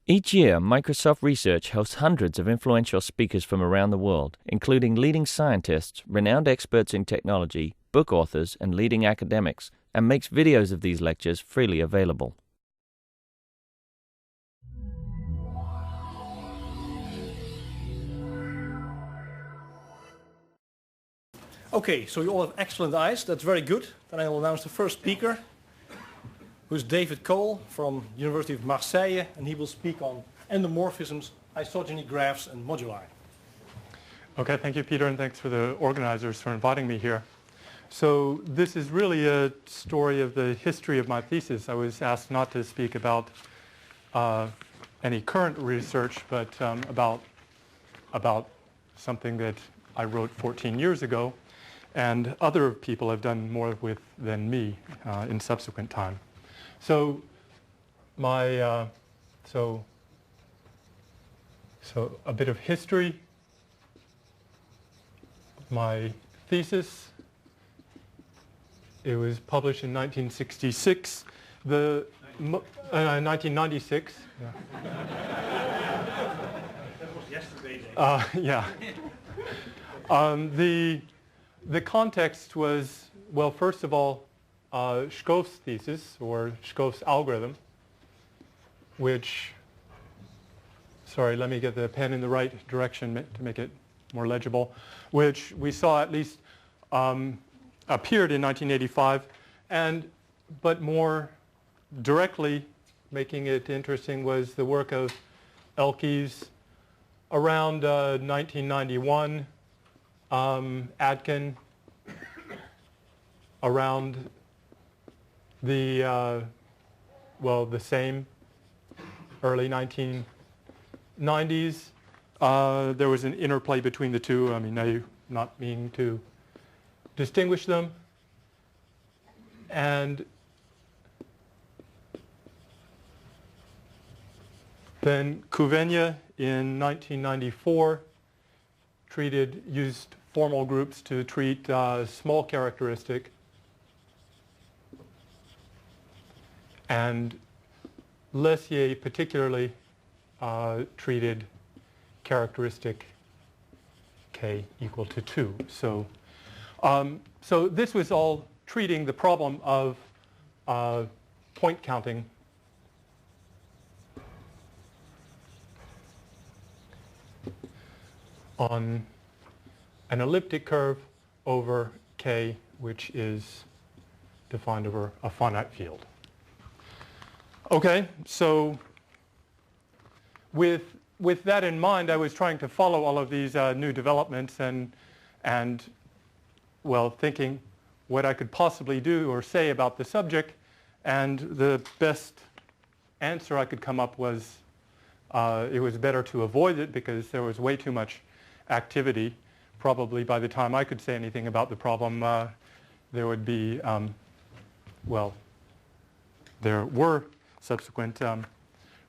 Each year, Microsoft Research hosts hundreds of influential speakers from around the world, including leading scientists, renowned experts in technology, book authors, and leading academics, and makes videos of these lectures freely available. Okay, so you all have excellent eyes. That's very good. Then I will announce the first speaker, who's David Cole from the University of Marseille, and he will speak on endomorphisms, isogeny graphs, and moduli. Okay, thank you, Peter, and thanks for the organizers for inviting me here. So this is really a story of the history of my thesis. I was asked not to speak about any current research, but about something that I wrote 14 years ago, and other people have done more with than me in subsequent time. So my so a bit of history. My thesis, it was published in 1966. 1996. Yeah. That was yesterday. Yeah. The context was, well, first of all, Shkov's thesis, or Shkov's algorithm, which, sorry, let me get the pen in the right direction to make it more legible, which we saw at least appeared in 1985, but more directly making it interesting was the work of Elkes around 1991, Adkin around the same early 1990s. There was an interplay between the two. I mean, I'm not meaning to distinguish them. And then Couvegna in 1994 used formal groups to treat small characteristic, and Lessier particularly treated characteristic k equal to 2. So, so this was all treating the problem of point counting on an elliptic curve over k, which is defined over a finite field. Okay, so with that in mind, I was trying to follow all of these new developments and well, thinking what I could possibly do or say about the subject, and the best answer I could come up was it was better to avoid it because there was way too much activity. Probably by the time I could say anything about the problem, there would be, well, there were subsequent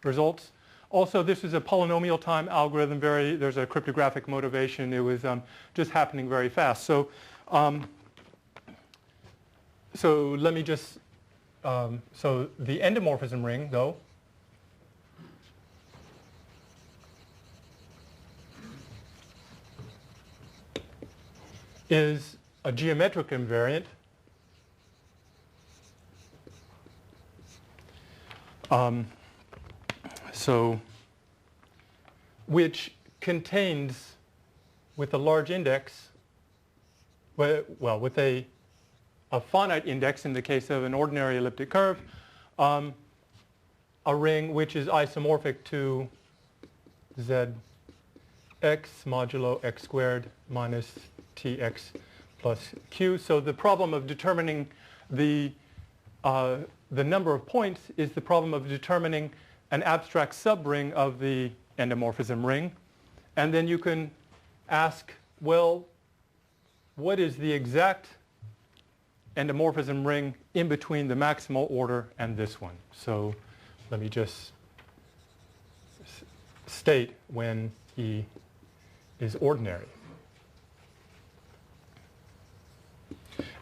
results. Also, this is a polynomial time algorithm. There's a cryptographic motivation. It was just happening very fast. So, so let me just, so the endomorphism ring, though, is a geometric invariant which contains, with a large index, well, with a finite index in the case of an ordinary elliptic curve, a ring which is isomorphic to zx modulo x squared minus tx plus q. So the problem of determining the number of points is the problem of determining an abstract subring of the endomorphism ring. And then you can ask, well, what is the exact endomorphism ring in between the maximal order and this one? So let me just state when E is ordinary.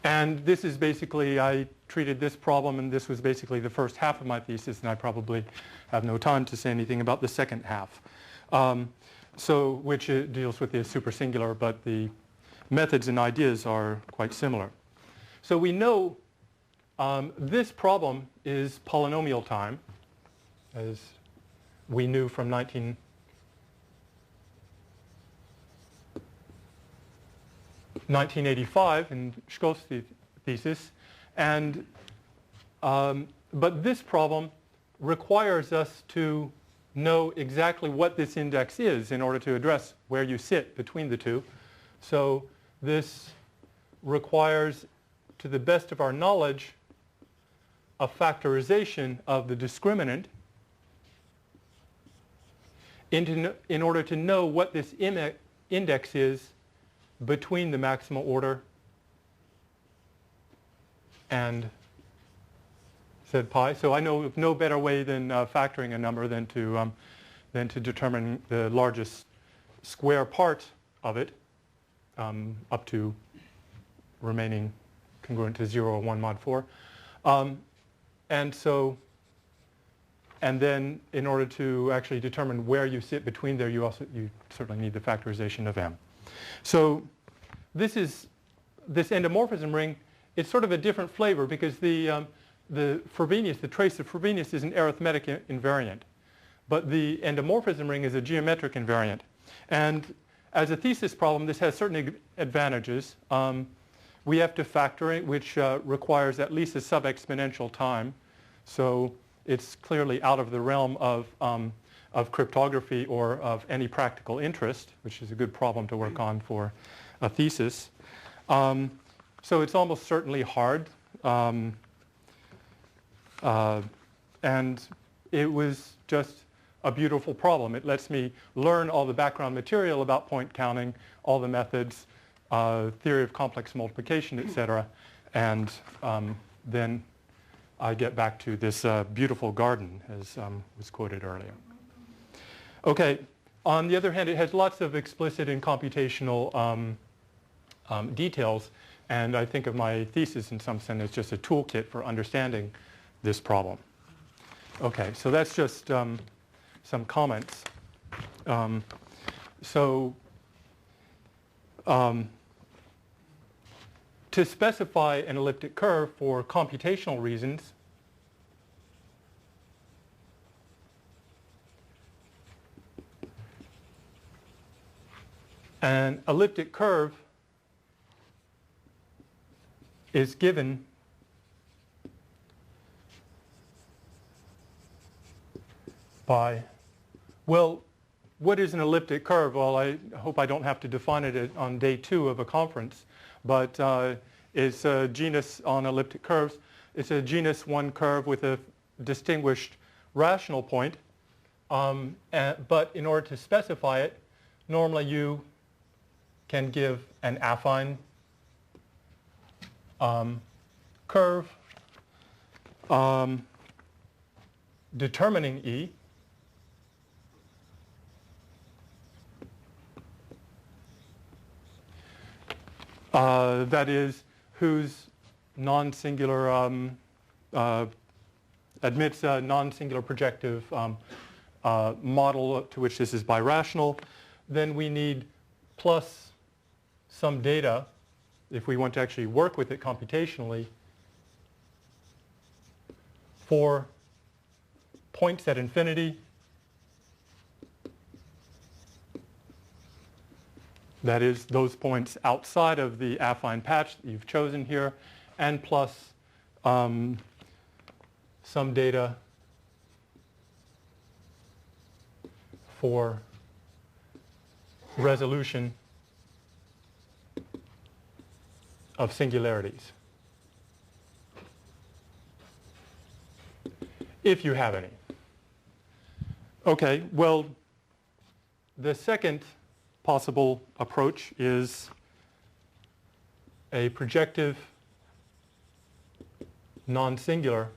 And this is basically, I treated this problem, and this was basically the first half of my thesis, and I probably have no time to say anything about the second half. Which deals with the supersingular, but the methods and ideas are quite similar. So we know this problem is polynomial time, as we knew from 1985 in Scholl's thesis, and but this problem requires us to know exactly what this index is in order to address where you sit between the two. So this requires, to the best of our knowledge, a factorization of the discriminant in order to know what this index is between the maximal order and z pi. So I know of no better way than factoring a number than to determine the largest square part of it up to remaining congruent to 0 or 1 mod 4. And then in order to actually determine where you sit between there, you certainly need the factorization of m. So this endomorphism ring, it's sort of a different flavor because the Frobenius, the trace of Frobenius is an arithmetic invariant. But the endomorphism ring is a geometric invariant. And as a thesis problem, this has certain advantages. We have to factor it, which requires at least a sub-exponential time. So it's clearly out of the realm of cryptography or of any practical interest, which is a good problem to work on for a thesis. So it's almost certainly hard. And it was just a beautiful problem. It lets me learn all the background material about point counting, all the methods, theory of complex multiplication, etc. And then I get back to this beautiful garden, as was quoted earlier. Okay. On the other hand, it has lots of explicit and computational details. And I think of my thesis in some sense as just a toolkit for understanding this problem. Okay, so that's just some comments. To specify an elliptic curve for computational reasons, an elliptic curve is given by, well, what is an elliptic curve? Well, I hope I don't have to define it on day 2 of a conference, but it's a genus on elliptic curves. It's a genus 1 curve with a distinguished rational point. But in order to specify it, normally you can give an affine curve determining E. That is, whose non-singular admits a non-singular projective model to which this is birational. Then we need plus some data if we want to actually work with it computationally for points at infinity. That is, those points outside of the affine patch that you've chosen here, and plus some data for resolution of singularities, if you have any. Okay, well, the second possible approach is a projective non-singular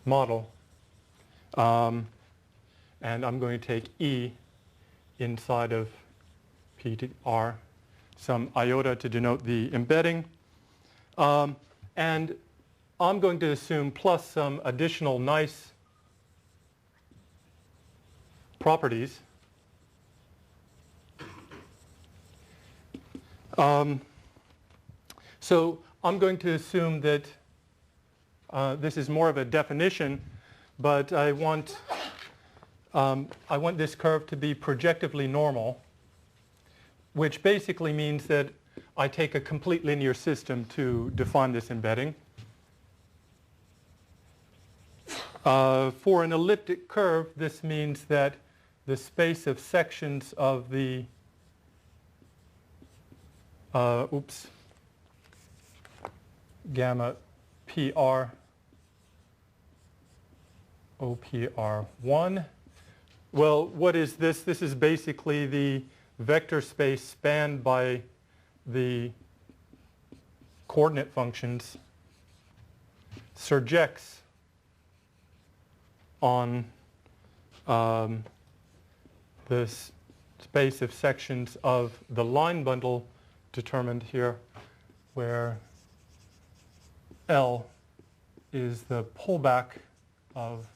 model. And I'm going to take E inside of P to R some iota to denote the embedding. And I'm going to assume plus some additional nice properties. So I'm going to assume that this is more of a definition, but I want this curve to be projectively normal, which basically means that I take a complete linear system to define this embedding. For an elliptic curve, this means that the space of sections of the gamma PR OPR1. Well, what is this? This is basically the vector space spanned by the coordinate functions surjects on the space of sections of the line bundle determined here, where L is the pullback of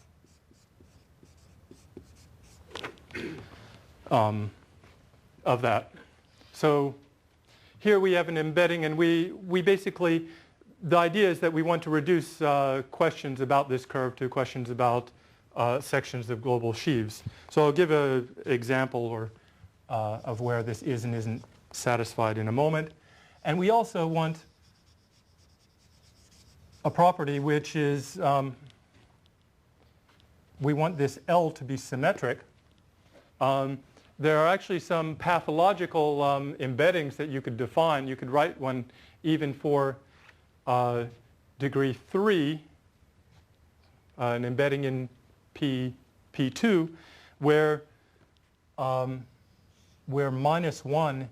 that. So here we have an embedding, and we basically, the idea is that we want to reduce questions about this curve to questions about sections of global sheaves. So I'll give an example of where this is and isn't satisfied in a moment. And we also want a property which is, we want this L to be symmetric. There are actually some pathological embeddings that you could define. You could write one even for degree 3, an embedding in P2, where -1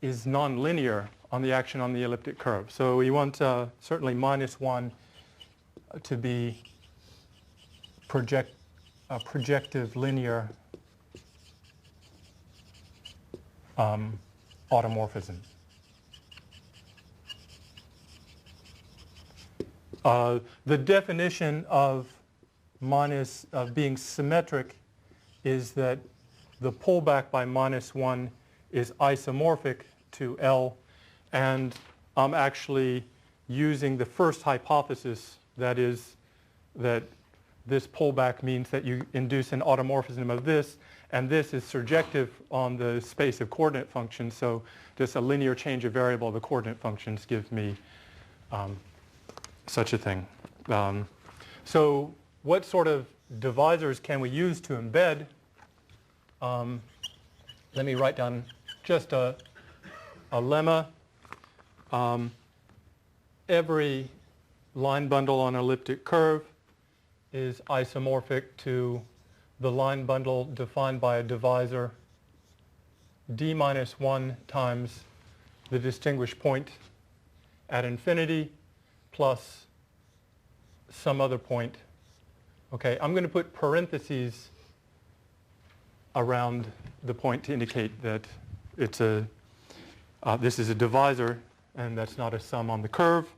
is nonlinear on the action on the elliptic curve. So we want certainly -1 to be projective linear automorphism. The definition of being symmetric is that the pullback by -1 is isomorphic to L, and I'm actually using the first hypothesis, that is that this pullback means that you induce an automorphism of this, and this is surjective on the space of coordinate functions, so just a linear change of variable of the coordinate functions gives me such a thing. So what sort of divisors can we use to embed? Let me write down just a lemma. Every line bundle on an elliptic curve is isomorphic to the line bundle defined by a divisor d minus 1 times the distinguished point at infinity plus some other point. Okay, I'm going to put parentheses around the point to indicate that it's this is a divisor and that's not a sum on the curve.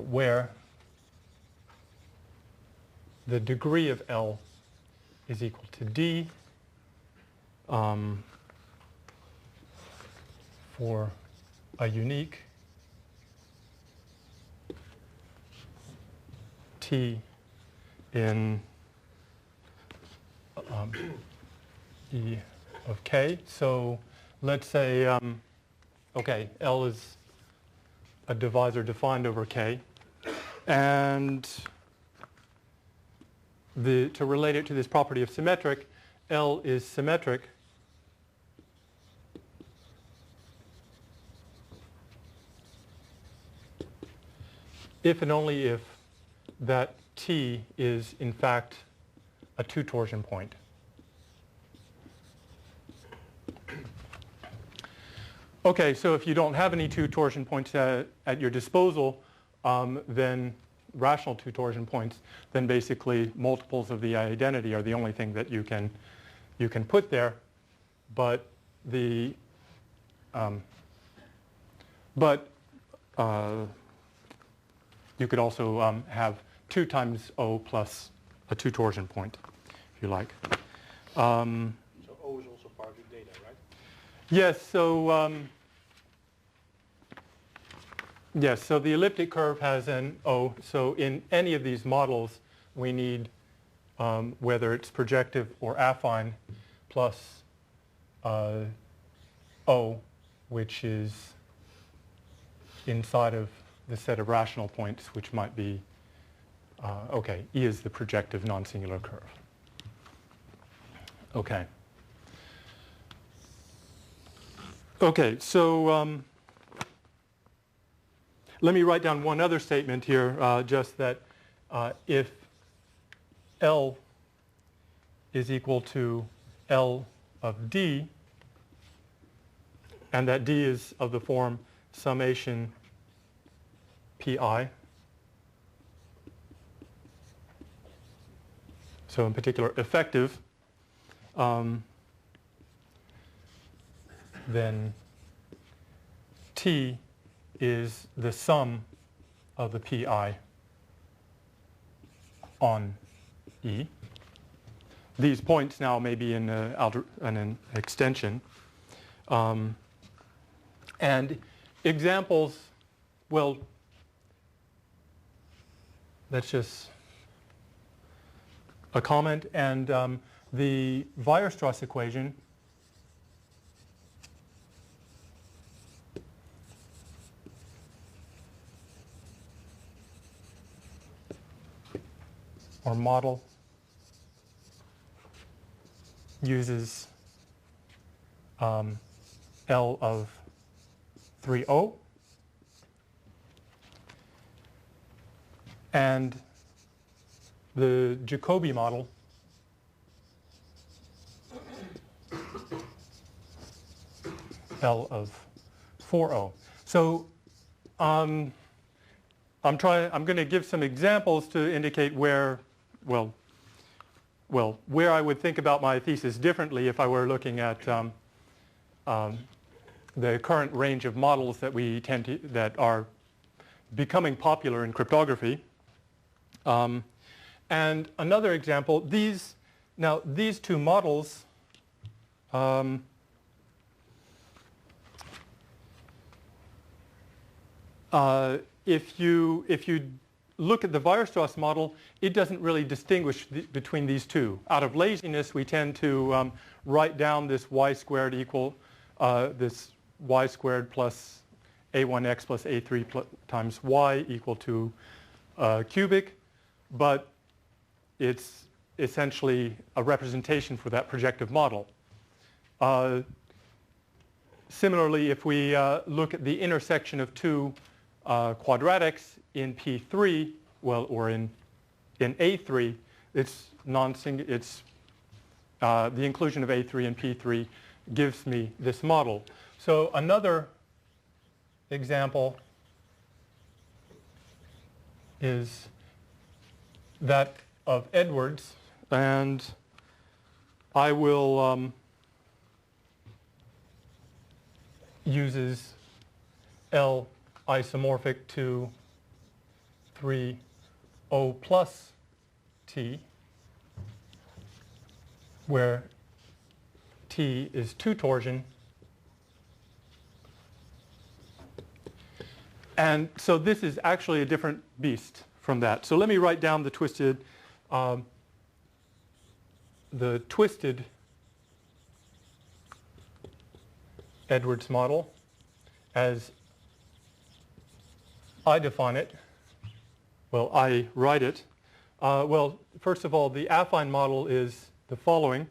Where the degree of L is equal to D for a unique T in E of K. So let's say, okay, L is a divisor defined over K. And to relate it to this property of symmetric, L is symmetric if and only if that T is in fact a two-torsion point. Okay, so if you don't have any two torsion points at your disposal, then rational two-torsion points, then basically multiples of the identity are the only thing that you can put there. But the you could also have 2 times O plus a two-torsion point, if you like. So O is also part of the data, right? Yes. So yes. So the elliptic curve has an O. So in any of these models, we need whether it's projective or affine plus O, which is inside of the set of rational points, which might be, okay, E is the projective non-singular curve. Okay. Okay, so let me write down one other statement here, just that if L is equal to L of D, and that D is of the form summation pi. So in particular effective, then T is the sum of the pi on E. These points now may be in an extension. And examples, well, that's just a comment. And the Weierstrass equation or model uses L of 3O. And the Jacobi model L of 4O. So I'm going to give some examples to indicate where, well, where I would think about my thesis differently if I were looking at the current range of models that that are becoming popular in cryptography. And another example, these two models if you look at the Weierstrass model, it doesn't really distinguish between these two. Out of laziness, we tend to write down this y squared equal this y squared plus a1x plus a3 times y equal to cubic, but it's essentially a representation for that projective model. Similarly, if we look at the intersection of two quadratics in P3, well, or in A3, it's the inclusion of A3 and P3 gives me this model. So another example is that of Edwards, and I will uses L isomorphic to 3O plus T, where T is two torsion. And so this is actually a different beast from that. So let me write down the twisted Edwards model as I define it. Well, I write it. Well, first of all, the affine model is the following.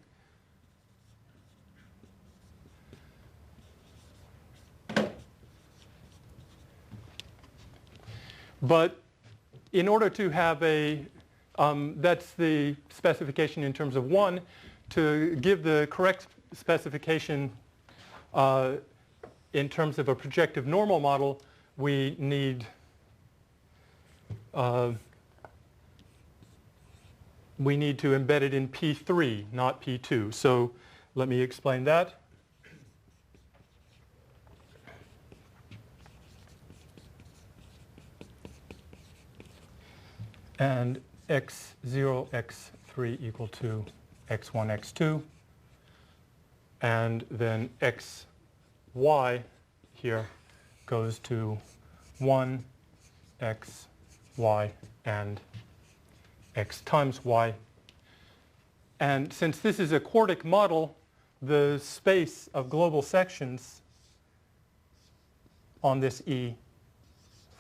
But in order to have a, that's the specification in terms of 1. To give the correct specification in terms of a projective normal model, we need we need to embed it in P3, not P2. So let me explain that. And x0, x3 equal to x1, x2. And then x, y here goes to 1, x, y, and x times y. And since this is a quartic model, the space of global sections on this E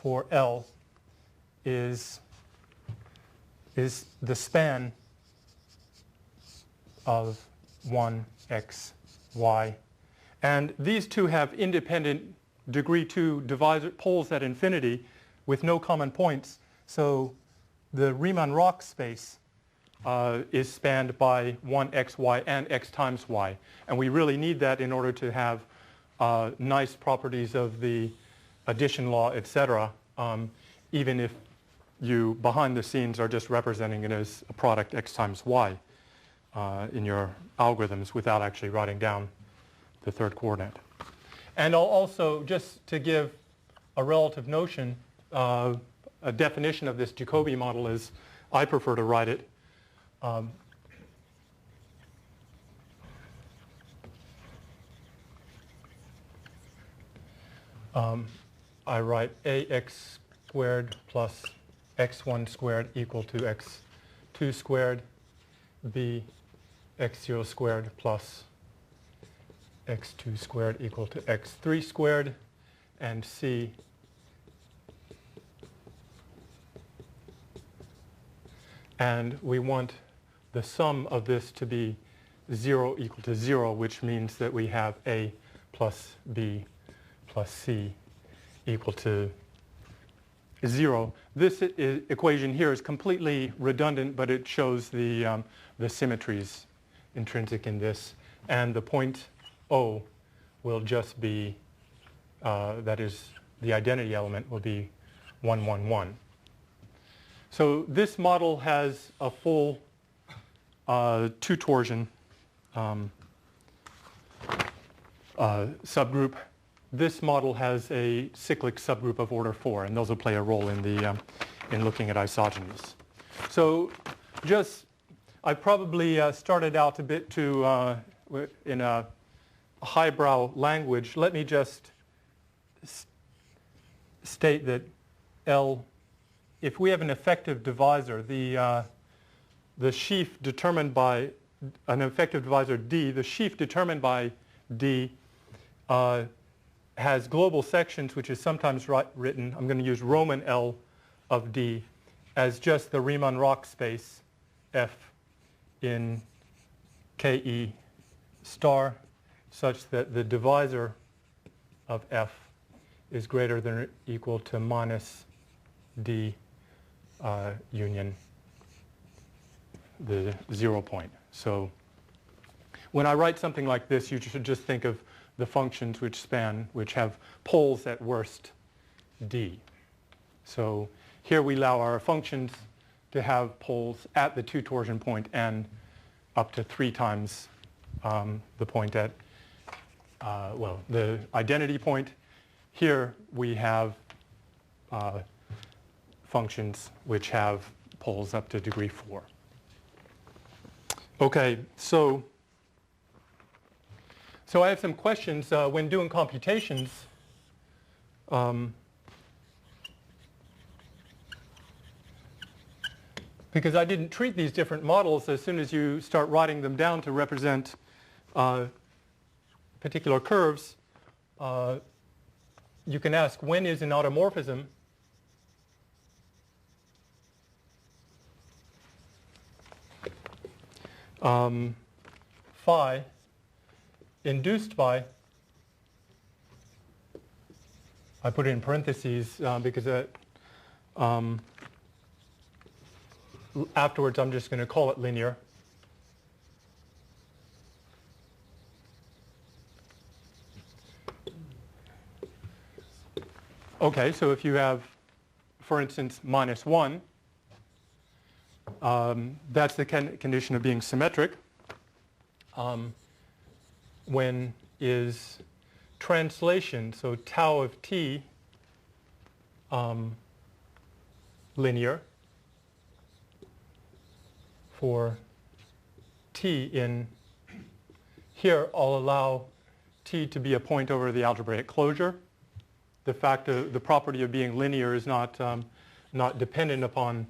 for L is the span of 1, x, y. And these two have independent degree 2 divisor poles at infinity with no common points. So the Riemann-Roch space is spanned by 1, x, y, and x times y. And we really need that in order to have nice properties of the addition law, etc., even if you, behind the scenes, are just representing it as a product x times y in your algorithms without actually writing down the third coordinate. And I'll also, just to give a relative notion, a definition of this Jacobi model is, I prefer to write it. I write ax squared plus x1 squared equal to x2 squared, b x0 squared plus x2 squared equal to x3 squared, and c and we want the sum of this to be 0 equal to 0, which means that we have a plus b plus c equal to 0. This equation here is completely redundant, but it shows the symmetries intrinsic in this. And the point O will just be, that is, the identity element will be 1, 1, 1. So this model has a full two-torsion subgroup. This model has a cyclic subgroup of order 4, and those will play a role in the in looking at isogenies. So I probably started out a bit in a highbrow language. Let me just state that L, if we have an effective divisor, the sheaf determined by an effective divisor D, the sheaf determined by D has global sections, which is sometimes written, I'm going to use Roman L of D, as just the Riemann-Roch space F in KE star, such that the divisor of F is greater than or equal to minus D union the 0 point. So when I write something like this, you should just think of the functions which have poles at worst D. So here we allow our functions to have poles at the two-torsion point and up to 3 times the point at, the identity point. Here we have functions which have poles up to degree 4. Okay, so I have some questions when doing computations. Because I didn't treat these different models as soon as you start writing them down to represent particular curves. You can ask, when is an automorphism? Phi induced by, I put it in parentheses because afterwards I'm just going to call it linear. Okay, so if you have, for instance, -1, That's the condition of being symmetric. When is translation, so tau of t, linear for t in here, I'll allow t to be a point over the algebraic closure. The property of being linear is not dependent upon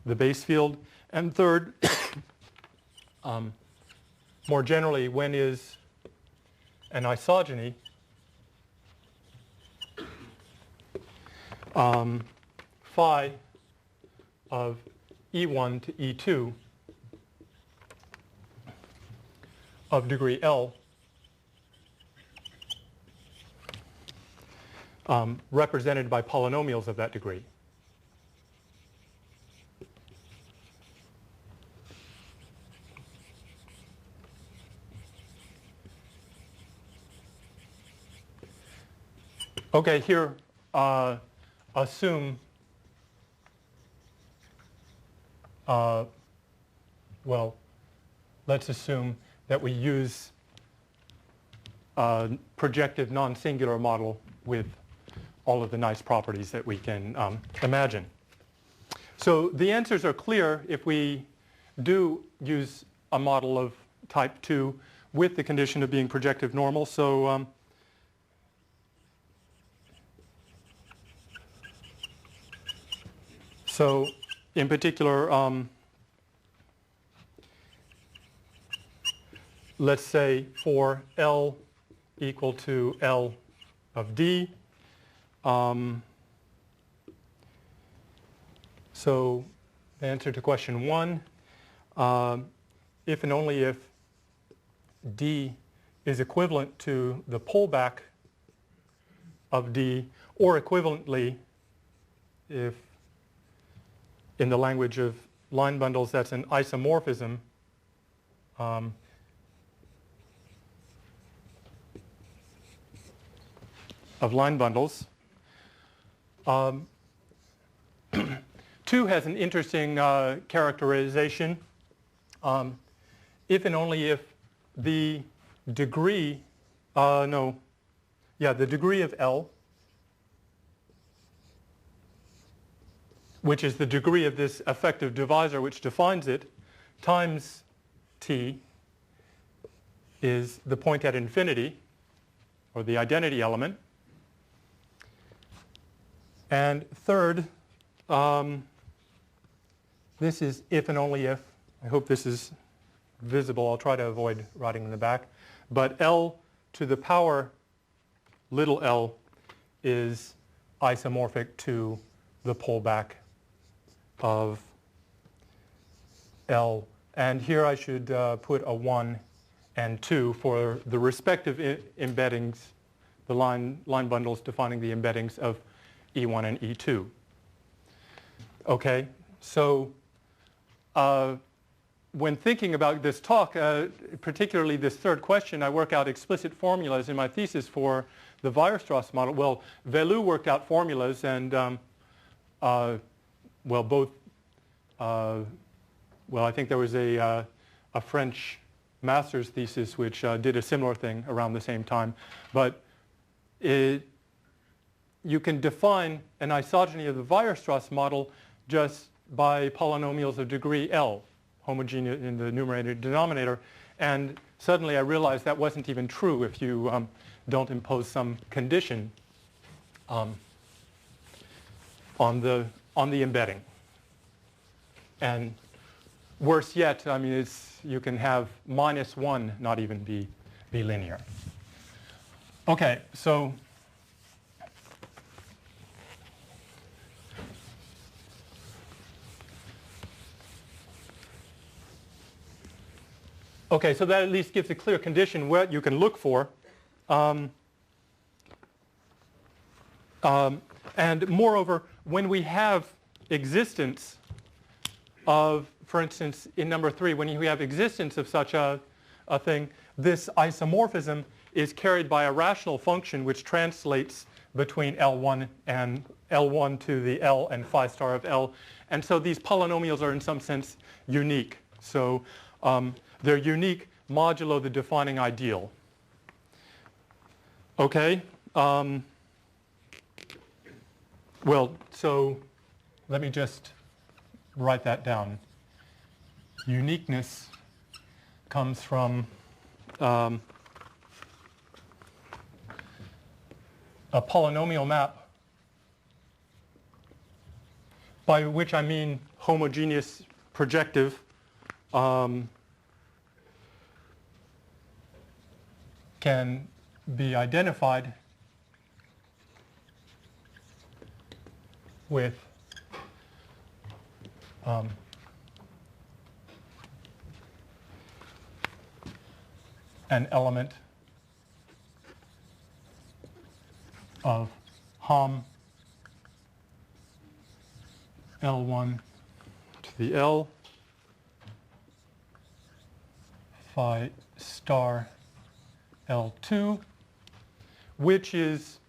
the base field. And third, more generally, when is an isogeny phi of E1 to E2 of degree L represented by polynomials of that degree. Okay, here assume, well, let's assume that we use a projective non-singular model with all of the nice properties that we can imagine. So the answers are clear if we do use a model of type 2 with the condition of being projective normal. So in particular, let's say for L equal to L of D, so the answer to question 1, if and only if D is equivalent to the pullback of D, or equivalently, if in the language of line bundles that's an isomorphism, of line bundles. 2 has an interesting characterization. If and only if the degree, the degree of L, which is the degree of this effective divisor which defines it, times t is the point at infinity, or the identity element. And third, this is if and only if. I hope this is visible. I'll try to avoid writing in the back. But L to the power little l is isomorphic to the pullback of L. And here I should put a 1 and 2 for the respective embeddings, the line bundles defining the embeddings of E1 and E2. Okay, so when thinking about this talk, particularly this third question, I work out explicit formulas in my thesis for the Weierstrass model. Well, Velou worked out formulas, and I think there was a French master's thesis which did a similar thing around the same time. But you can define an isogeny of the Weierstrass model just by polynomials of degree L, homogeneous in the numerator denominator. And suddenly I realized that wasn't even true if you don't impose some condition on the embedding. And worse yet, I mean, you can have -1 not even be linear. Okay, so that at least gives a clear condition what you can look for. And moreover, when we have existence of, for instance, in number 3, when we have existence of such a thing, this isomorphism is carried by a rational function which translates between L1 and L1 to the L and phi star of L. And so these polynomials are in some sense unique. So they're unique modulo the defining ideal. Okay. Well, so let me just write that down. Uniqueness comes from a polynomial map, by which I mean homogeneous projective, can be identified with an element of Hom L1 to the L phi star L2, which is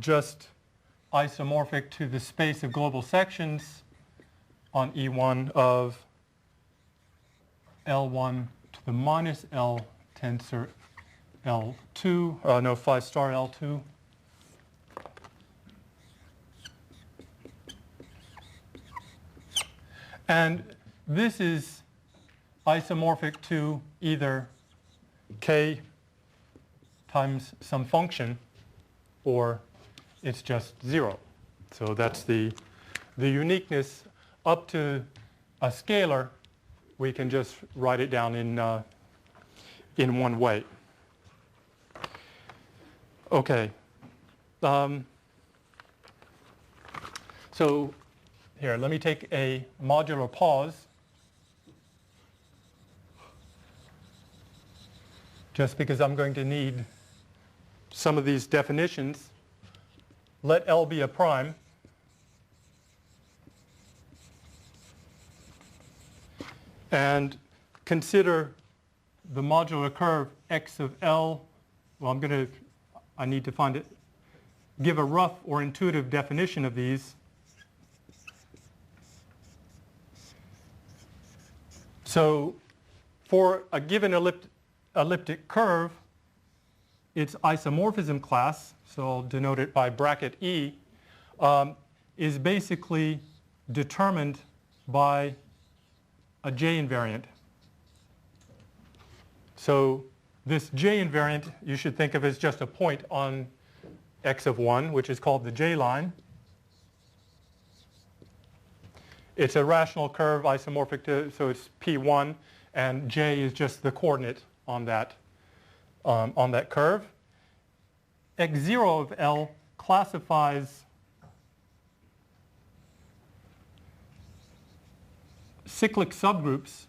just isomorphic to the space of global sections on E1 of L1 to the minus L tensor L2, phi star L2. And this is isomorphic to either k times some function, or it's just 0. So that's the uniqueness up to a scalar. We can just write it down in one way. Okay. So here, let me take a modular pause, just because I'm going to need some of these definitions. Let L be a prime. And consider the modular curve x of L. Well, I need to find it, give a rough or intuitive definition of these. So for a given elliptic curve, its isomorphism class, so I'll denote it by bracket E, is basically determined by a J invariant. So this J invariant you should think of as just a point on x of 1, which is called the J line. It's a rational curve isomorphic to, so it's P1, and J is just the coordinate on that curve. X0 of L classifies cyclic subgroups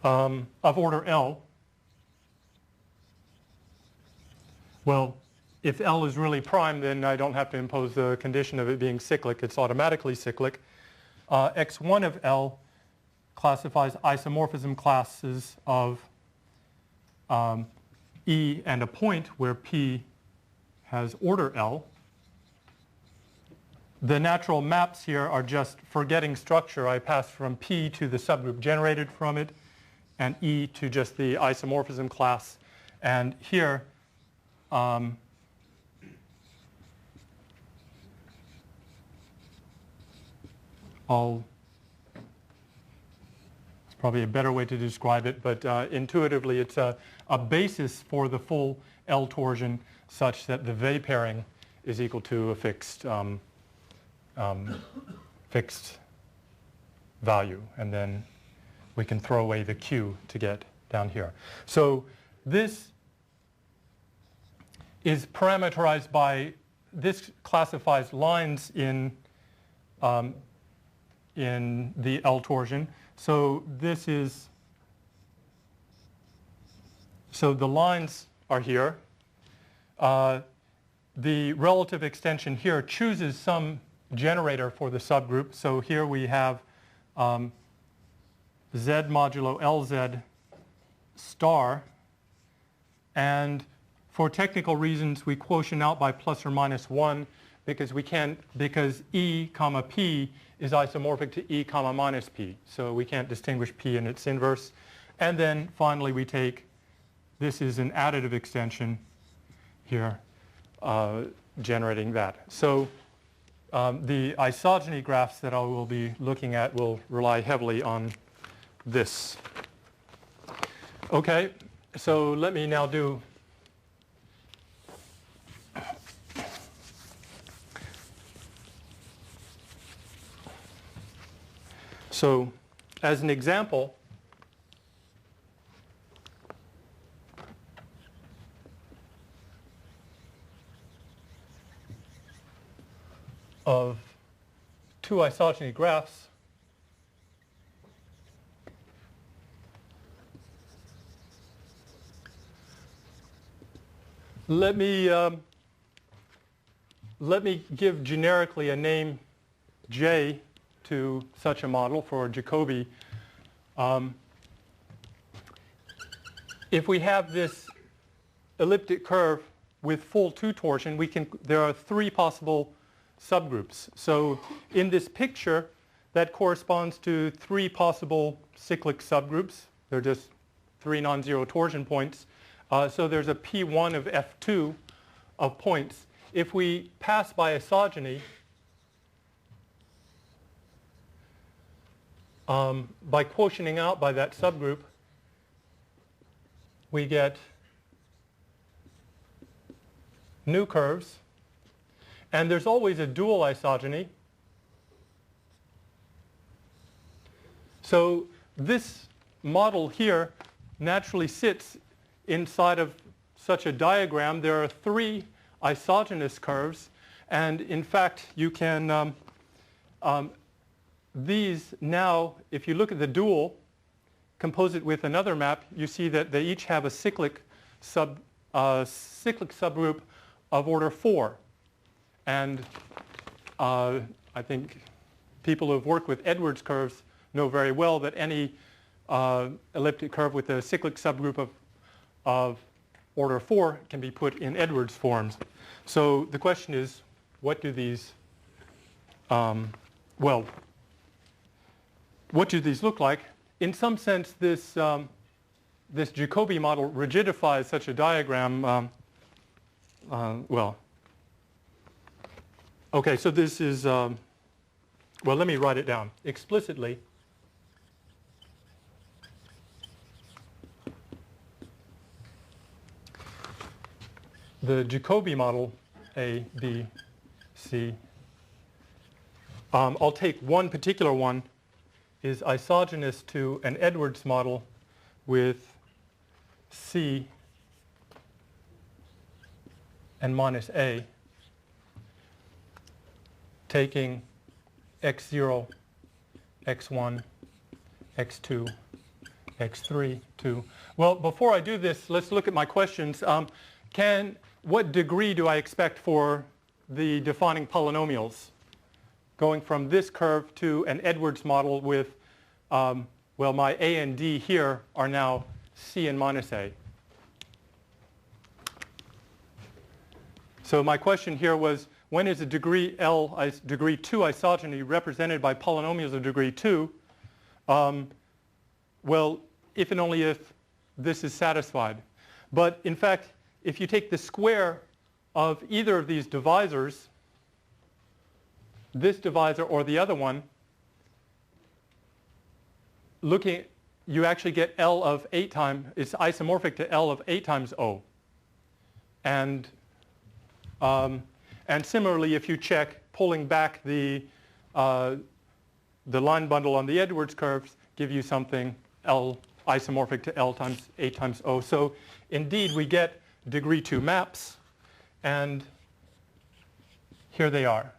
of order L. Well, if L is really prime, then I don't have to impose the condition of it being cyclic. It's automatically cyclic. X1 of L classifies isomorphism classes of E and a point where P has order L. The natural maps here are just forgetting structure. I pass from P to the subgroup generated from it, and E to just the isomorphism class. And here, it's probably a better way to describe it, but intuitively it's a basis for the full l-torsion such that the V pairing is equal to a fixed value, and then we can throw away the Q to get down here. So this is parameterized by, this classifies lines in the l-torsion. So this is, so the lines are here. The relative extension here chooses some generator for the subgroup. So here we have Z modulo LZ star, and for technical reasons we quotient out by plus or minus 1 because E comma P is isomorphic to E comma minus P. So we can't distinguish P and its inverse. And then finally we take, this is an additive extension here, generating that. So the isogeny graphs that I will be looking at will rely heavily on this. Okay, so let me now do so as an example, of two isogeny graphs, let me give generically a name J to such a model for Jacobi. If we have this elliptic curve with full two-torsion, there are three possible subgroups. So in this picture, that corresponds to three possible cyclic subgroups. They're just three non-zero torsion points. So there's a P1 of F2 of points. If we pass by isogeny, by quotienting out by that subgroup, we get new curves. And there's always a dual isogeny. So this model here naturally sits inside of such a diagram. There are three isogenous curves. And in fact, you can, these now, if you look at the dual, compose it with another map, you see that they each have a cyclic subgroup of order 4. And I think people who have worked with Edwards curves know very well that any elliptic curve with a cyclic subgroup of order 4 can be put in Edwards forms. So the question is, what do these, what do these look like? In some sense, this Jacobi model rigidifies such a diagram. Okay, so this is, well, let me write it down. Explicitly, the Jacobi model, A, B, C, I'll take one particular one, is isogynous to an Edwards model with C and minus A, taking x0, x1, x2, x3, 2. Well, before I do this, let's look at my questions. What degree do I expect for the defining polynomials going from this curve to an Edwards model with, well, my A and D here are now C and minus A. So my question here was, when is a degree L, degree 2 isogeny represented by polynomials of degree 2? Well, if and only if this is satisfied. But in fact, if you take the square of either of these divisors, this divisor or the other one, you actually get L of 8 times, it's isomorphic to L of 8 times O. And similarly, if you check pulling back the line bundle on the Edwards curves, give you something L isomorphic to L times 8 times O. So indeed, we get degree 2 maps, and here they are.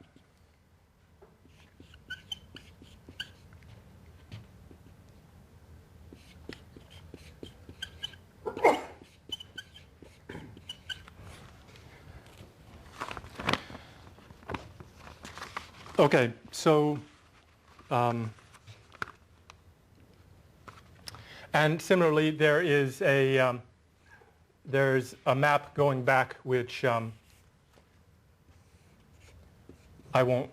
Okay, so And similarly, there's a map going back which I won't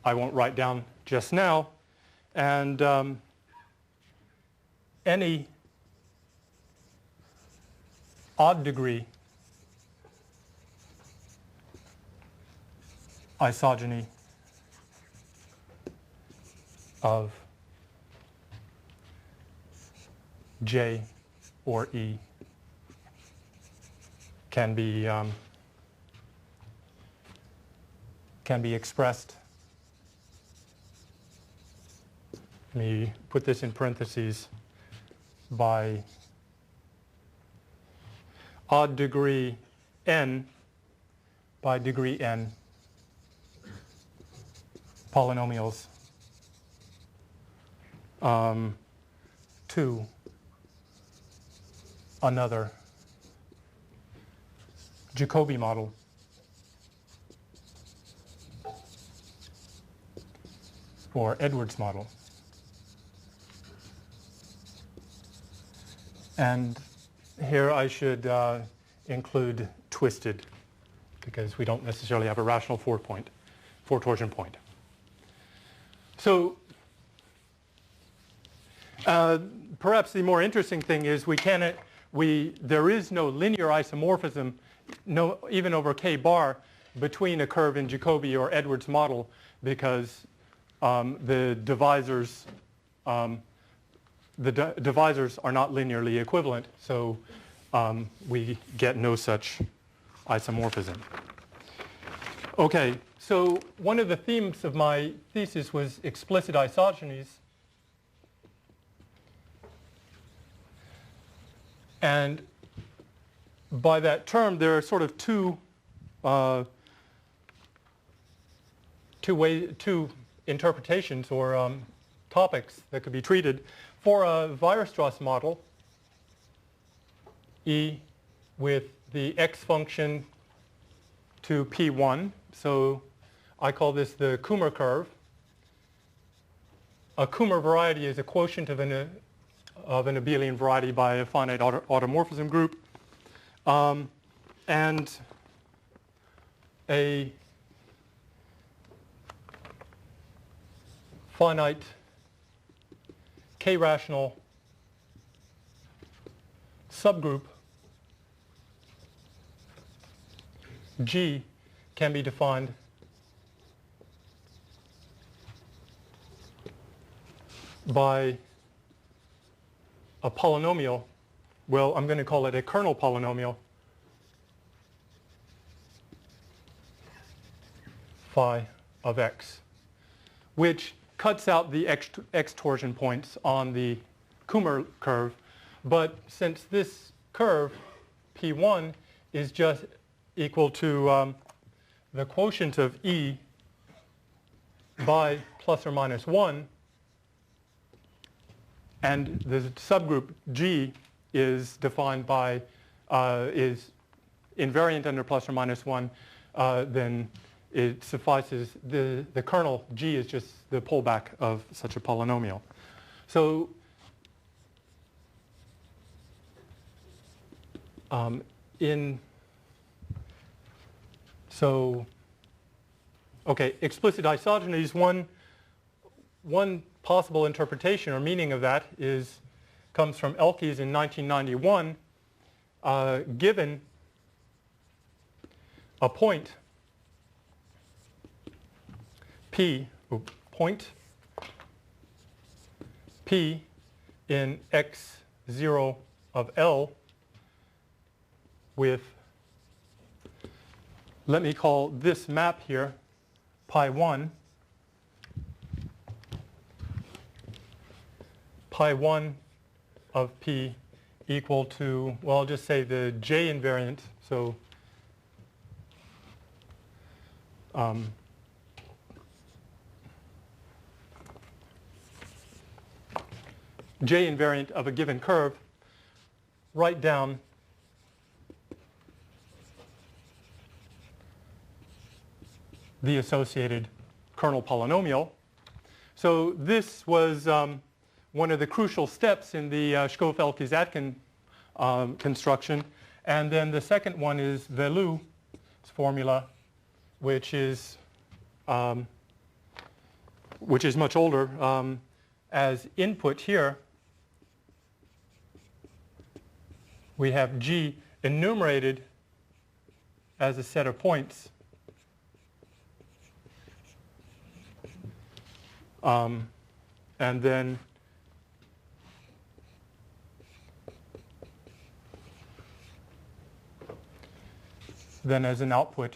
write down just now, and any odd degree isogeny of J or E can be expressed. Let me put this in parentheses by odd degree n by degree n polynomials to another Jacobi model or Edwards model. And here I should include twisted, because we don't necessarily have a rational four-torsion point. So perhaps the more interesting thing is there is no linear isomorphism, even over k bar, between a curve in Jacobi or Edwards model, because the divisors are not linearly equivalent, so we get no such isomorphism. Okay, so one of the themes of my thesis was explicit isogenies. And by that term, there are sort of two interpretations or topics that could be treated. For a Weierstrass model, E with the x function to P1, so I call this the Kummer curve. A Kummer variety is a quotient of an abelian variety by a finite automorphism group, and a finite k-rational subgroup G can be defined by a polynomial. Well, I'm going to call it a kernel polynomial phi of x, which cuts out the x torsion points on the Kummer curve. But since this curve, P1, is just equal to the quotient of E by plus or minus 1, and the subgroup G is defined by, is invariant under plus or minus 1, then it suffices, the kernel G is just the pullback of such a polynomial. So okay, explicit isogenies, one possible interpretation or meaning of that comes from Elkes in 1991, given a point P in x0 of L with, let me call this map here pi 1 of P equal to, well, I'll just say the J invariant, so J invariant of a given curve, write down the associated kernel polynomial. So this was one of the crucial steps in the Schofield-Elkes-Atkin construction. And then the second one is Vellou's formula, which is much older. As input here, we have G enumerated as a set of points. And then as an output,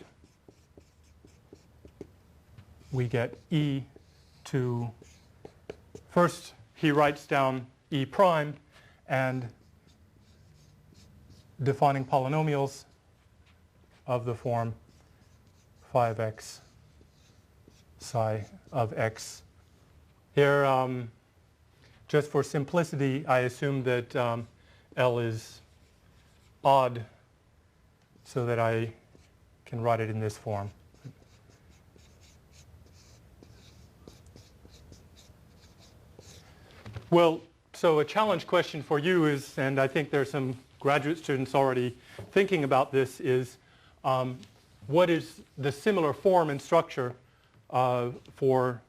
we get E to, first he writes down E prime and defining polynomials of the form phi of x, psi of x. Here, just for simplicity, I assume that L is odd so that I can write it in this form. Well, so a challenge question for you is, and I think there are some graduate students already thinking about this, is what is the similar form and structure for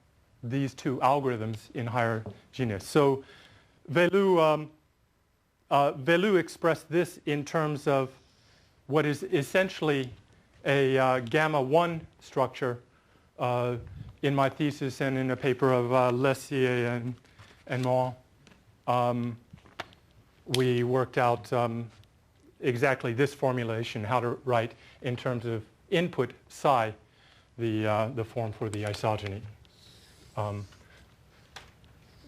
these two algorithms in higher genus? So Velou expressed this in terms of what is essentially a gamma 1 structure in my thesis and in a paper of Lessier and Morin. We worked out exactly this formulation, how to write in terms of input psi, the form for the isogeny.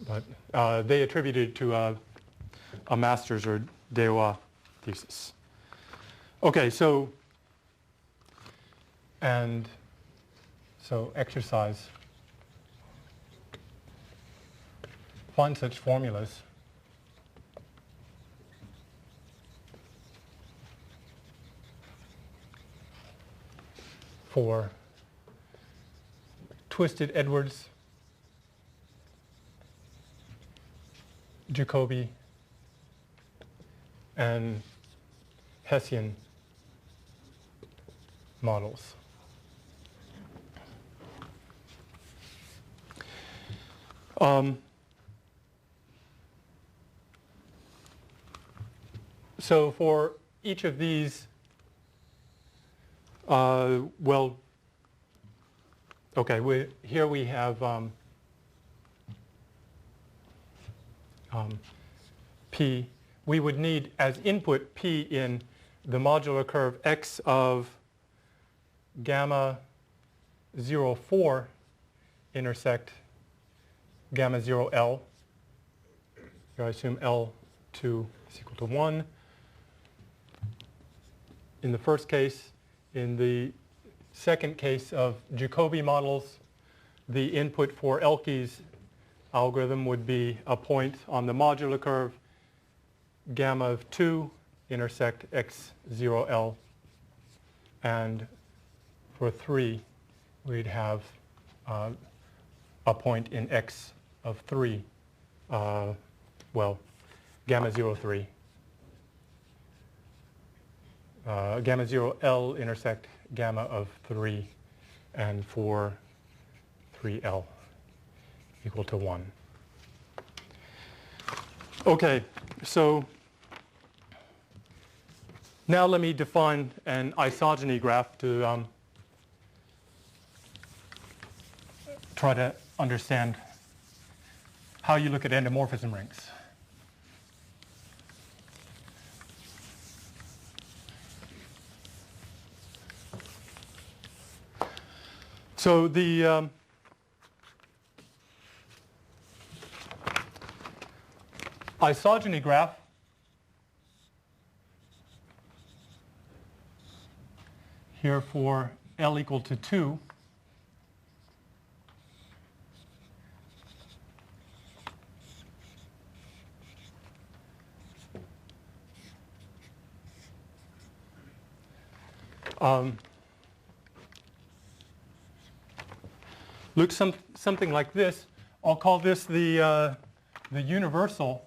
But they attributed it to a master's or Galois thesis. Okay, so exercise. Find such formulas for twisted Edwards, Jacobi, and Hessian models. So for each of these, well, okay, here we have P. We would need as input P in the modular curve X of gamma 0, 4 intersect gamma 0, L. Here I assume L2 is equal to 1. In the first case, in the second case of Jacobi models, the input for Elke's algorithm would be a point on the modular curve gamma of 2 intersect x0L. And for 3, we'd have a point in x of 3, well, gamma 0, 3. Gamma 0 L intersect gamma of 3, and for 3L equal to 1. Okay, so now let me define an isogeny graph to try to understand how you look at endomorphism rings. So the isogeny graph here for L equal to 2 looks something like this. I'll call this the the universal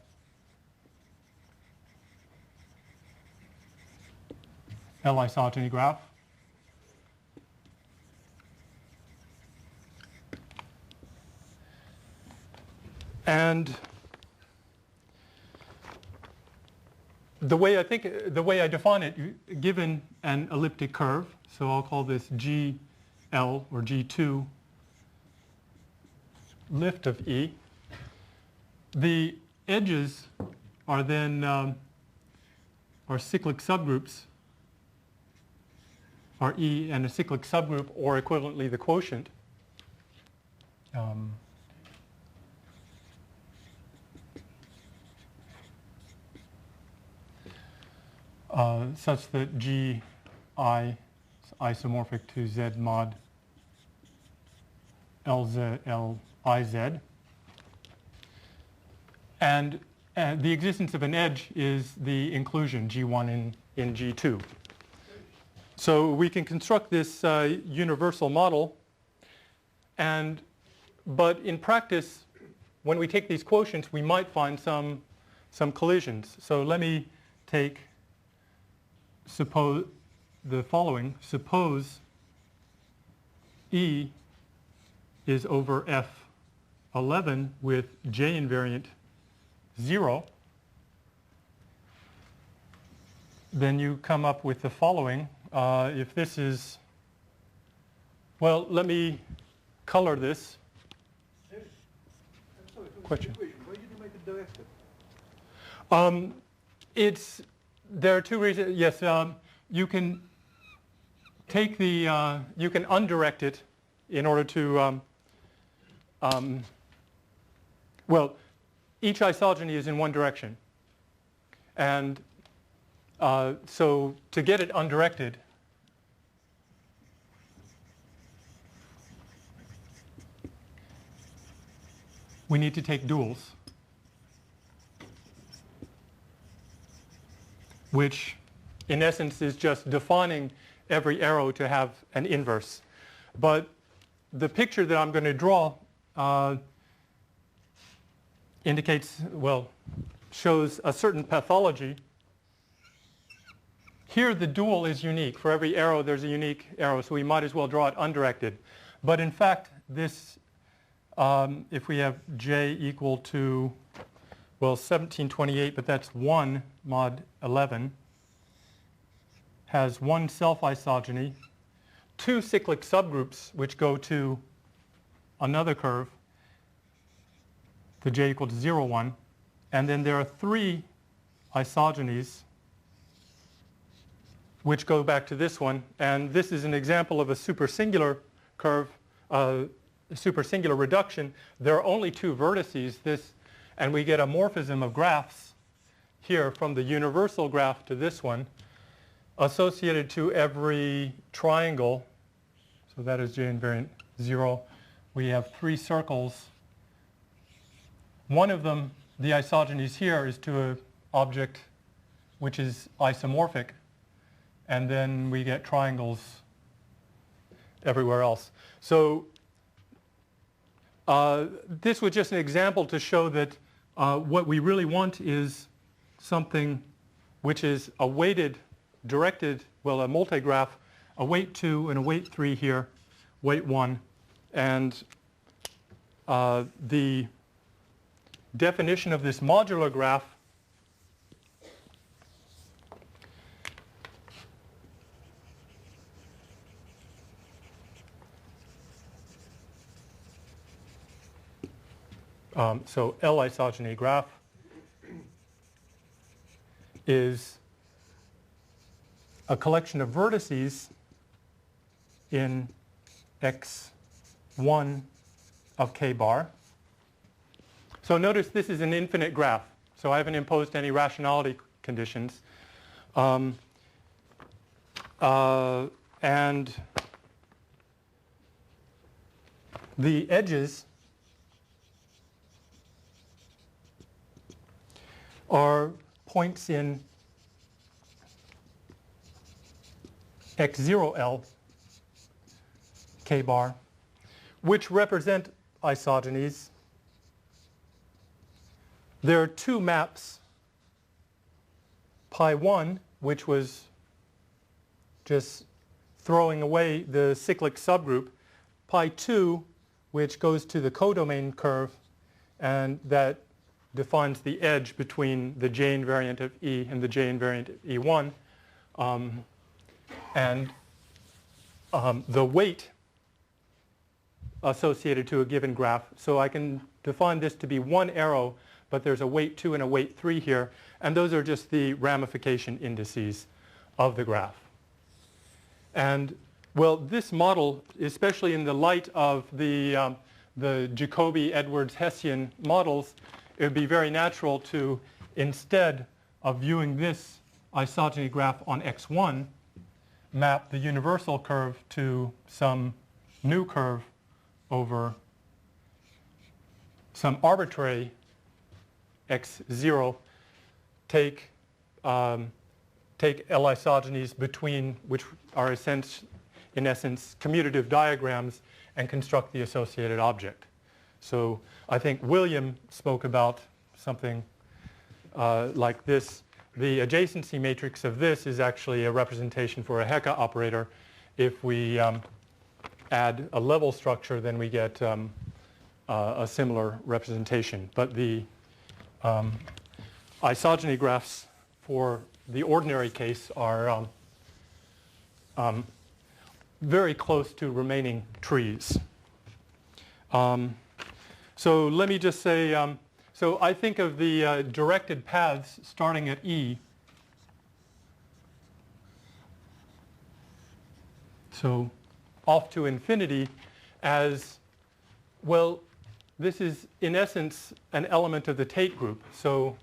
l-isogeny graph. And the way I define it, given an elliptic curve, so I'll call this GL or G2 lift of E. The edges are then are cyclic subgroups, are E and a cyclic subgroup, or equivalently the quotient. Such that Gi is isomorphic to Z mod Liz. And the existence of an edge is the inclusion G1 in G2. So we can construct this universal model, but in practice, when we take these quotients, we might find some collisions. So let me take the following. Suppose E is over F11 with J invariant 0. Then you come up with the following. If this is, well, let me color this. Question. Why did you make it directed? There are two reasons. Yes, you can take the, you can undirect it in order to, well, each isogeny is in one direction. And so to get it undirected, we need to take duals, which in essence is just defining every arrow to have an inverse. But the picture that I'm going to draw indicates, well, shows a certain pathology. Here the dual is unique. For every arrow there's a unique arrow, so we might as well draw it undirected. But in fact, this, if we have J equal to, well, 1728, but that's 1 mod 11, has one self-isogeny, two cyclic subgroups which go to another curve, to J equal to 0, 1, and then there are three isogenies which go back to this one, and this is an example of a supersingular curve, supersingular reduction. There are only two vertices, and we get a morphism of graphs here from the universal graph to this one, associated to every triangle. So that is J invariant 0. We have three circles. One of them, the isogenies here, is to an object which is isomorphic, and then we get triangles everywhere else. So this was just an example to show that what we really want is something which is a weighted, directed, well, a multigraph, a weight 2 and a weight 3 here, weight 1. And the definition of this modular graph so l-isogeny graph is a collection of vertices in x1 of k bar. So notice this is an infinite graph, so I haven't imposed any rationality conditions. And the edges are points in x0L k bar, which represent isogenies there are two maps, pi 1, which was just throwing away the cyclic subgroup, pi 2, which goes to the codomain curve, and that defines the edge between the J invariant of E and the J invariant of E1. And the weight associated to a given graph. So I can define this to be one arrow, but there's a weight 2 and a weight 3 here. And those are just the ramification indices of the graph. And well, this model, especially in the light of the Jacobi, Edwards, Hessian models, it would be very natural to, instead of viewing this isogeny graph on x1, map the universal curve to some new curve over some arbitrary x0, take l-isogenies between, which are in essence commutative diagrams, and construct the associated object. So I think William spoke about something like this. The adjacency matrix of this is actually a representation for a Hecke operator. If we add a level structure, then we get a similar representation. But the isogeny graphs for the ordinary case are very close to remaining trees. So let me just say, so I think of the directed paths starting at E. So off to infinity as, well, this is in essence an element of the Tate group. So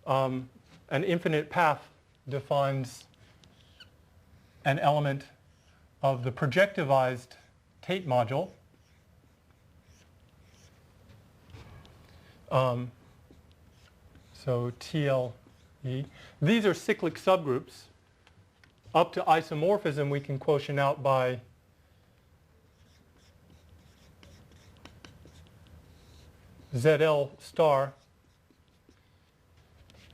an infinite path defines an element of the projectivized Tate module. So TLE. These are cyclic subgroups. Up to isomorphism, we can quotient out by ZL star.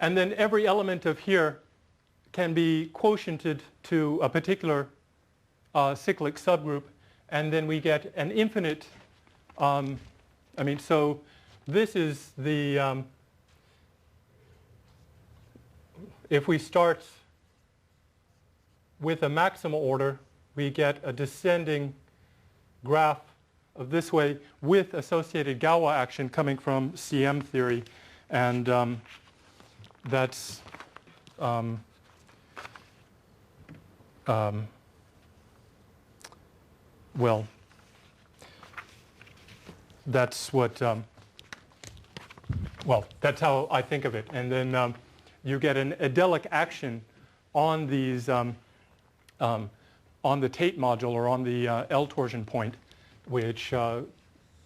And then every element of here can be quotiented to a particular cyclic subgroup, and then we get an infinite, so this is the, if we start with a maximal order, we get a descending graph of this way with associated Galois action coming from CM theory, and that's well, that's what, well, that's how I think of it. And then you get an adelic action on these, on the Tate module or on the l-torsion point, which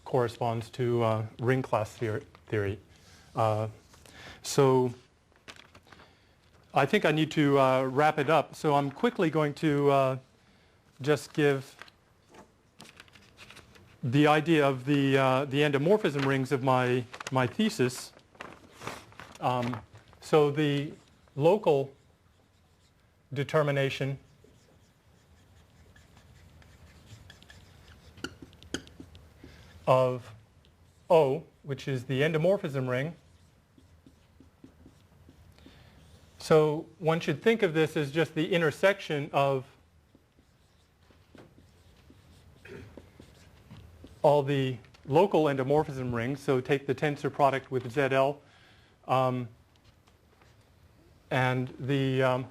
corresponds to ring class theory. So I think I need to wrap it up. So I'm quickly going to just give the idea of the endomorphism rings of my thesis. So the local determination of O, which is the endomorphism ring. So one should think of this as just the intersection of all the local endomorphism rings. So take the tensor product with ZL and the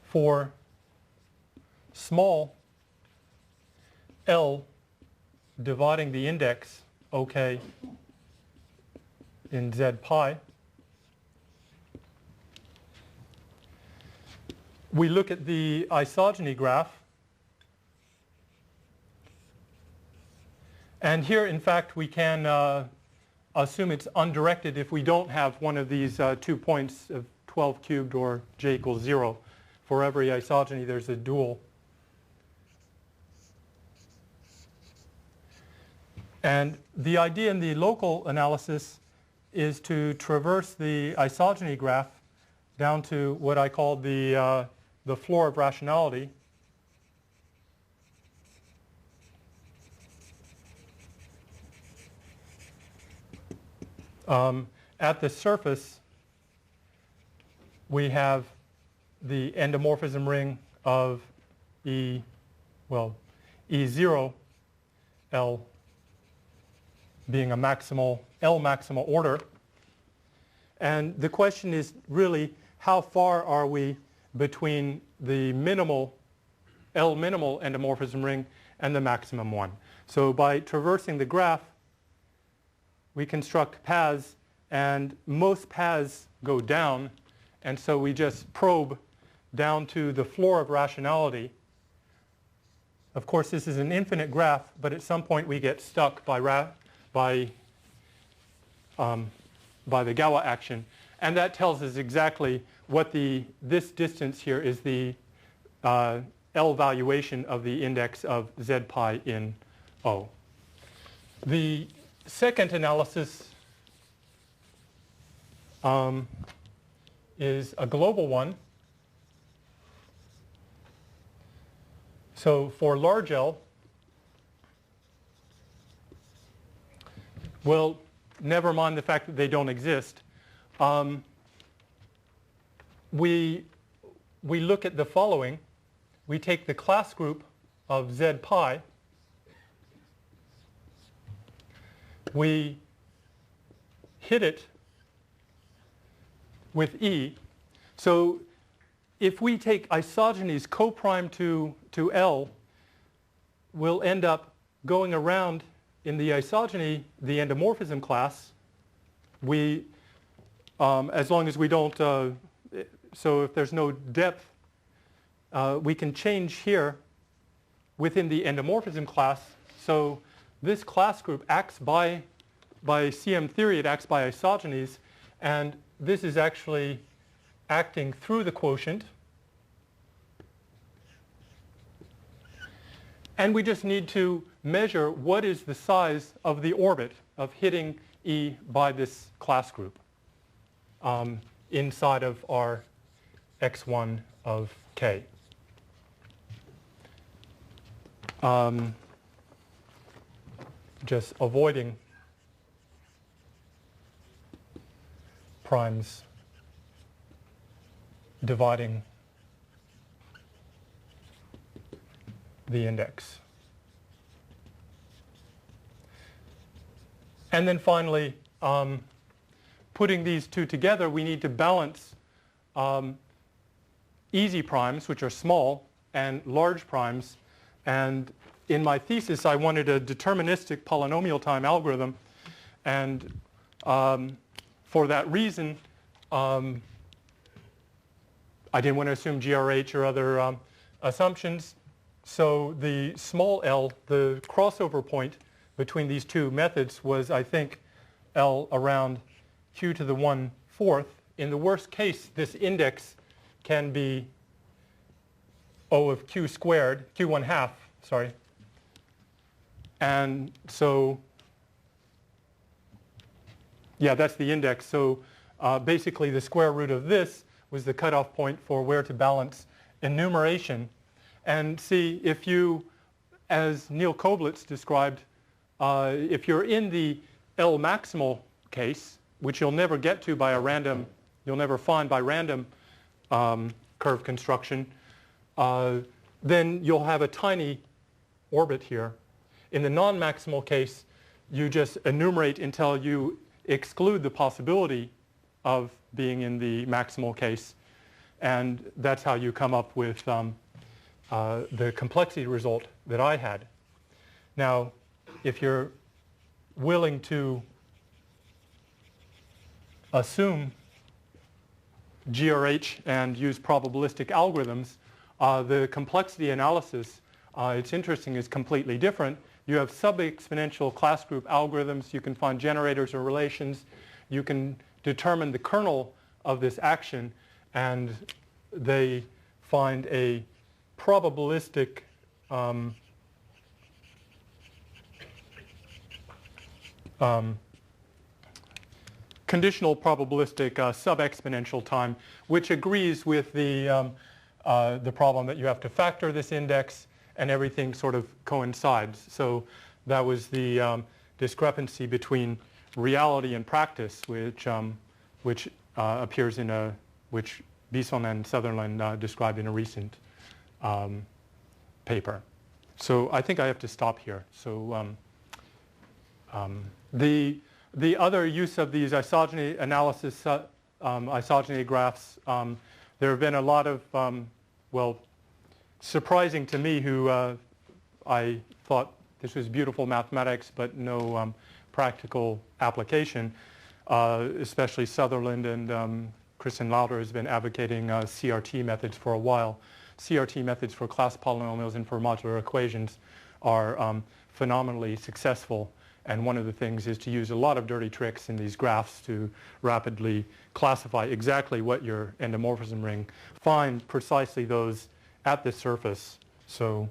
for small L dividing the index OK in Z pi, we look at the isogeny graph. And here, in fact, we can assume it's undirected if we don't have one of these 2 points of 12 cubed or j equals 0. For every isogeny, there's a dual. And the idea in the local analysis is to traverse the isogeny graph down to what I call the floor of rationality. At the surface, we have the endomorphism ring of E0 L being a maximal, L maximal order. And the question is really, how far are we between the minimal, L minimal endomorphism ring and the maximum one? So by traversing the graph, we construct paths, and most paths go down, and so we just probe down to the floor of rationality. Of course, this is an infinite graph, but at some point we get stuck by the Galois action, and that tells us exactly what this distance here is, the L valuation of the index of z pi in O. The second analysis is a global one. So for large L, well, never mind the fact that they don't exist. We look at the following. We take the class group of z pi. We hit it with E. So if we take isogenies co-prime to L, we'll end up going around in the isogeny, the endomorphism class. We, as long as we don't, so if there's no depth, we can change here within the endomorphism class. So this class group acts by CM theory, it acts by isogenies, and this is actually acting through the quotient. And we just need to measure what is the size of the orbit of hitting E by this class group inside of our x1 of k. Just avoiding primes dividing the index. And then finally, putting these two together, we need to balance easy primes, which are small, and large primes. And in my thesis, I wanted a deterministic polynomial time algorithm. And for that reason, I didn't want to assume GRH or other assumptions. So the small l, the crossover point between these two methods was, I think, L around q to the 1/4. In the worst case, this index can be O of q squared, q1/2, sorry. And so, yeah, that's the index. So basically the square root of this was the cutoff point for where to balance enumeration. And see, if you, as Neil Koblitz described, if you're in the L maximal case, which you'll never get to by a random, you'll never find by random curve construction, then you'll have a tiny orbit here. In the non-maximal case, you just enumerate until you exclude the possibility of being in the maximal case. And that's how you come up with the complexity result that I had. Now, if you're willing to assume GRH and use probabilistic algorithms, the complexity analysis, it's interesting, is completely different. You have sub-exponential class group algorithms. You can find generators or relations. You can determine the kernel of this action, and they find a probabilistic conditional probabilistic sub-exponential time, which agrees with the problem that you have to factor this index and everything sort of coincides. So that was the discrepancy between reality and practice, which appears in which Bisson and Sutherland described in a recent paper. So I think I have to stop here. So the other use of these isogeny analysis, isogeny graphs, there have been a lot of, well, surprising to me who I thought this was beautiful mathematics but no practical application, especially Sutherland and Kristen Lauder has been advocating CRT methods for a while. CRT methods for class polynomials and for modular equations are phenomenally successful. And one of the things is to use a lot of dirty tricks in these graphs to rapidly classify exactly what your endomorphism ring, find precisely those at the surface. So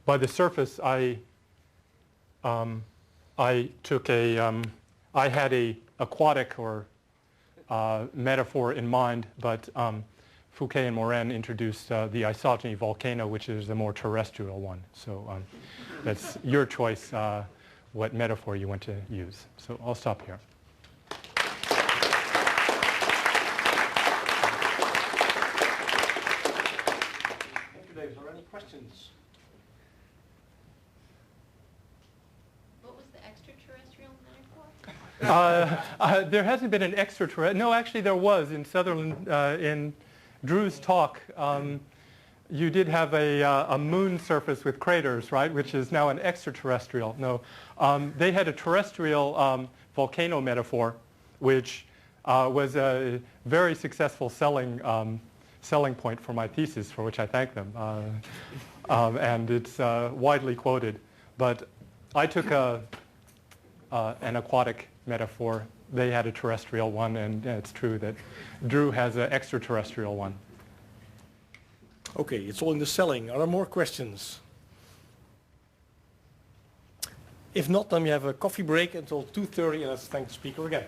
by the surface, I took I had a aquatic or metaphor in mind, but Fouquet and Morin introduced the isogeny volcano, which is the more terrestrial one. So that's your choice what metaphor you want to use. So I'll stop here. Thank you, David. Are there any questions? What was the extraterrestrial metaphor? There hasn't been an extraterrestrial. No, actually there was in Sutherland, in Drew's talk. You did have a moon surface with craters, right, which is now an extraterrestrial. No, they had a terrestrial volcano metaphor, which was a very successful selling point for my thesis, for which I thank them. And it's widely quoted. But I took an aquatic metaphor. They had a terrestrial one, and it's true that Drew has an extraterrestrial one. Okay, it's all in the selling. Are there more questions? If not, then we have a coffee break until 2:30, and let's thank the speaker again.